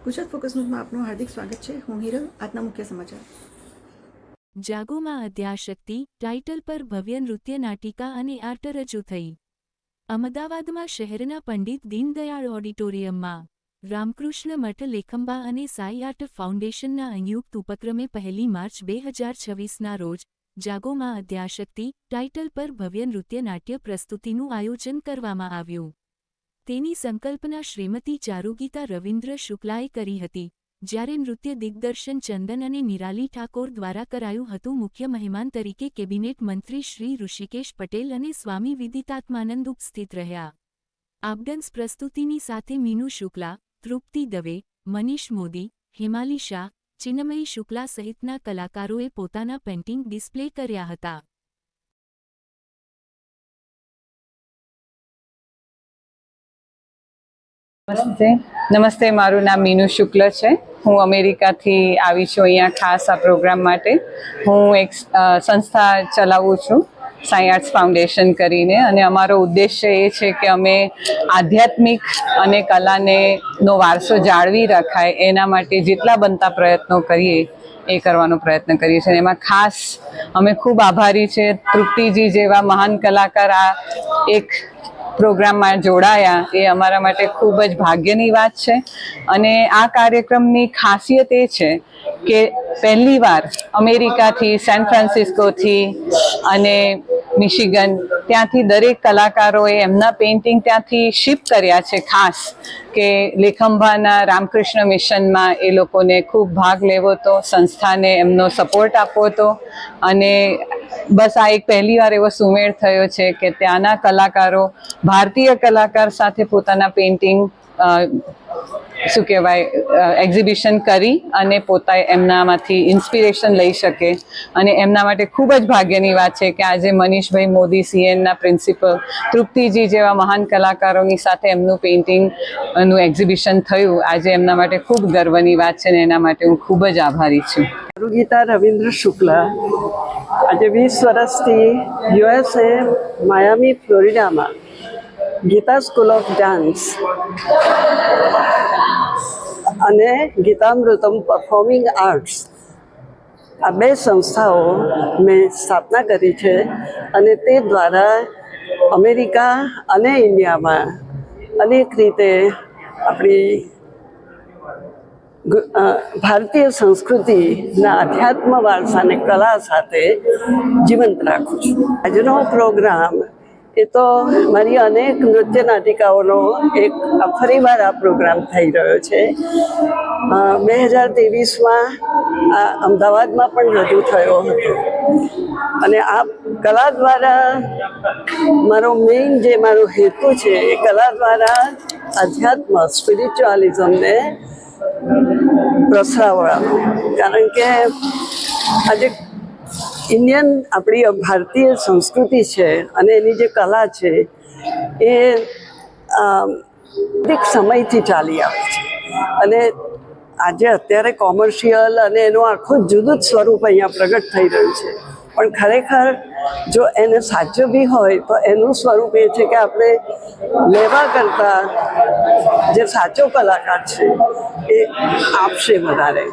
Gujarat focus ન્યૂઝમાં આપનું હાર્દિક સ્વાગત છે। હું હિરલ। આજના મુખ્ય સમાચાર। જાગોમાં અદ્યાશક્તિ ટાઇટલ પર ભવ્ય નૃત્ય નાટિકા અને આર્ટ રજૂ થઈ। અમદાવાદમાં શહેરના પંડિત દીનદયાળ ઓડિટોરિયમમાં રામકૃષ્ણ મઠ લેખંબા અને સાઈ આર્ટ ફાઉન્ડેશનના સંયુક્ત ઉપક્રમે 1 માર્ચ 2026ના રોજ જાગોમાં અદ્યાશક્તિ ટાઇટલ પર ભવ્ય નૃત્ય નાટ્ય પ્રસ્તુતિનું આયોજન કરવામાં આવ્યું। તેની સંકલ્પના શ્રીમતી ચારુગીતા રવિન્દ્ર શુક્લાએ કરી હતી, જ્યારે નૃત્ય દિગ્દર્શન ચંદન અને નિરાલી ઠાકોર દ્વારા કરાયું હતું। મુખ્ય મહેમાન તરીકે કેબિનેટ મંત્રી શ્રી ઋષિકેશ પટેલ અને સ્વામી વિદિતાત્માનંદ ઉપસ્થિત રહ્યા। આપડન્સ પ્રસ્તુતિની સાથે મીનુ શુક્લા, તૃપ્તિ દવે, મનીષ મોદી, હિમાલી શાહ, ચિન્મયી શુક્લા સહિતના કલાકારોએ પોતાના પેઇન્ટિંગ ડિસ્પ્લે કર્યા હતા। નમસ્તે, મારું નામ મીનુ શુક્લ છે। હું અમેરિકાથી આવી છું અહીંયા ખાસ આ પ્રોગ્રામ માટે। હું એક સંસ્થા ચલાવું છું, સાઈ આર્ટ્સ ફાઉન્ડેશન કરીને, અને અમારો ઉદ્દેશ્ય એ છે કે અમે આધ્યાત્મિક અને કલાને નો વારસો જાળવી રખાય એના માટે જેટલા બનતા પ્રયત્નો કરીએ એ કરવાનો પ્રયત્ન કરીએ છીએ। એમાં ખાસ અમે ખૂબ આભારી છે તૃપ્તિજી જેવા મહાન કલાકાર આ એક પ્રોગ્રામમાં જોડાયા એ અમારા માટે ખૂબ જ ભાગ્યની વાત છે। અને આ કાર્યક્રમની ખાસિયત એ છે કે પહેલીવાર અમેરિકાથી, સેન ફ્રાન્સિસ્કોથી અને મિશિગન ત્યાંથી દરેક કલાકારોએ એમના પેઇન્ટિંગ ત્યાંથી શિપ કર્યા છે, ખાસ કે લેખંભાના રામકૃષ્ણ મિશનમાં એ લોકોને ખૂબ ભાગ લેવો હતો, સંસ્થાને એમનો સપોર્ટ આપવો હતો। અને બસ આ એક પહેલીવાર એવો સુમેળ થયો છે કે ત્યાંના કલાકારો ભારતીય કલાકાર સાથે પોતાના પેઇન્ટિંગ શું કહેવાય એક્ઝિબિશન કરી અને પોતા એમનામાંથી ઇન્સ્પિરેશન લઈ શકે। અને એમના માટે ખૂબ જ ભાગ્યની વાત છે કે આજે મનીષભાઈ મોદી, CNના પ્રિન્સિપલ, તૃપ્તિજી જેવા મહાન કલાકારોની સાથે એમનું પેઇન્ટિંગનું એક્ઝિબિશન થયું। આજે એમના માટે ખૂબ ગર્વની વાત છે ને એના માટે હું ખૂબ જ આભારી છું। ચારુગીતા રવિન્દ્ર શુક્લા આજે 20 વર્ષથી USA માયામી ફ્લોરિડામાં ગીતા સ્કૂલ ઓફ ડાન્સ અને ગીતામૃતમ પરફોર્મિંગ આર્ટ્સ આ બે સંસ્થાઓ મેં સ્થાપના કરી છે। અને તે દ્વારા અમેરિકા અને ઇન્ડિયામાં અનેક રીતે આપણી ભારતીય સંસ્કૃતિના અધ્યાત્મ વારસાને કલા સાથે જીવંત રાખું છું। આજનો પ્રોગ્રામ એ તો મારી અનેક નૃત્ય નાટિકાઓનો એક ફરીવાર આ પ્રોગ્રામ થઈ રહ્યો છે। 2023માં આ અમદાવાદમાં પણ રજૂ થયો હતો। અને આ કલા દ્વારા મારો હેતુ છે એ કલા દ્વારા અધ્યાત્મ, સ્પિરિચ્યુઆલિઝમને પ્રસરાવવાનો। કારણ કે આજે ઇન્ડિયન આપણી ભારતીય સંસ્કૃતિ છે અને એની જે કલા છે એ અનેક સમયથી ચાલી આવે છે। અને આજે અત્યારે કોમર્શિયલ અને એનું આખું જુદું જ સ્વરૂપ અહીંયા પ્રગટ થઈ રહ્યું છે। પણ ખરેખર જો એને સાચવવી હોય તો એનું સ્વરૂપ એ છે કે આપણે લેવા કરતાં જે સાચો કલાકાર છે એ આપશે વધારે।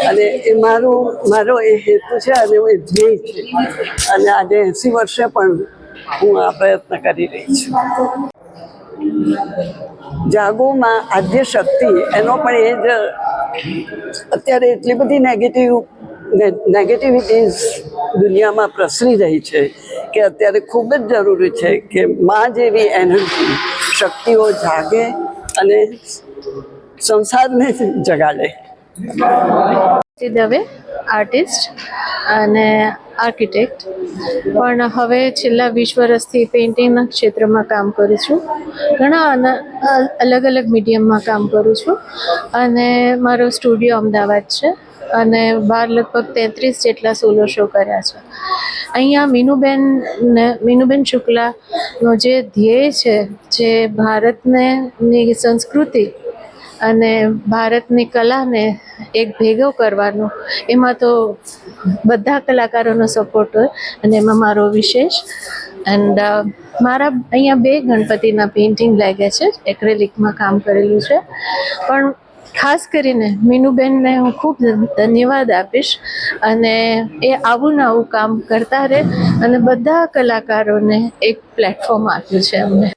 અને એ મારો એ હેતુ છે અને એ ધ્યેય છે। અને આજે 80 વર્ષે પણ હું આ પ્રયત્ન કરી રહી છું। જાગોમાં આદ્ય શક્તિ એનો પણ એ જ અત્યારે એટલી બધી નેગેટિવિટીઝ દુનિયામાં પ્રસરી રહી છે કે અત્યારે ખૂબ જ જરૂરી છે કે માં જેવી એનર્જી, શક્તિઓ જાગે અને સંસારને જગાડે। દવે આર્ટિસ્ટ અને આર્કિટેક્ટ, પણ હવે છેલ્લા 20 વર્ષથી પેઇન્ટિંગના ક્ષેત્રમાં કામ કરું છું। ઘણા અલગ અલગ મીડિયમમાં કામ કરું છું અને મારો સ્ટુડિયો અમદાવાદ છે અને બહાર લગભગ 33 જેટલા સોલો શો કર્યા છે। અહીંયા મીનુબેન શુક્લાનો જે ધ્યેય છે, જે ભારતની સંસ્કૃતિ અને ભારતની કલાને એક ભેગો કરવાનો, એમાં તો બધા કલાકારોનો સપોર્ટ હોય અને એમાં મારો વિશેષ। એન્ડ મારા અહીંયા 2 ગણપતિના પેઇન્ટિંગ લાગ્યા છે, એક્રેલિકમાં કામ કરેલું છે। પણ ખાસ કરીને મીનુબેનને હું ખૂબ ધન્યવાદ આપીશ, અને એ આવું ને આવું કામ કરતા રહે અને બધા કલાકારોને એક પ્લેટફોર્મ આપ્યું છે અમને.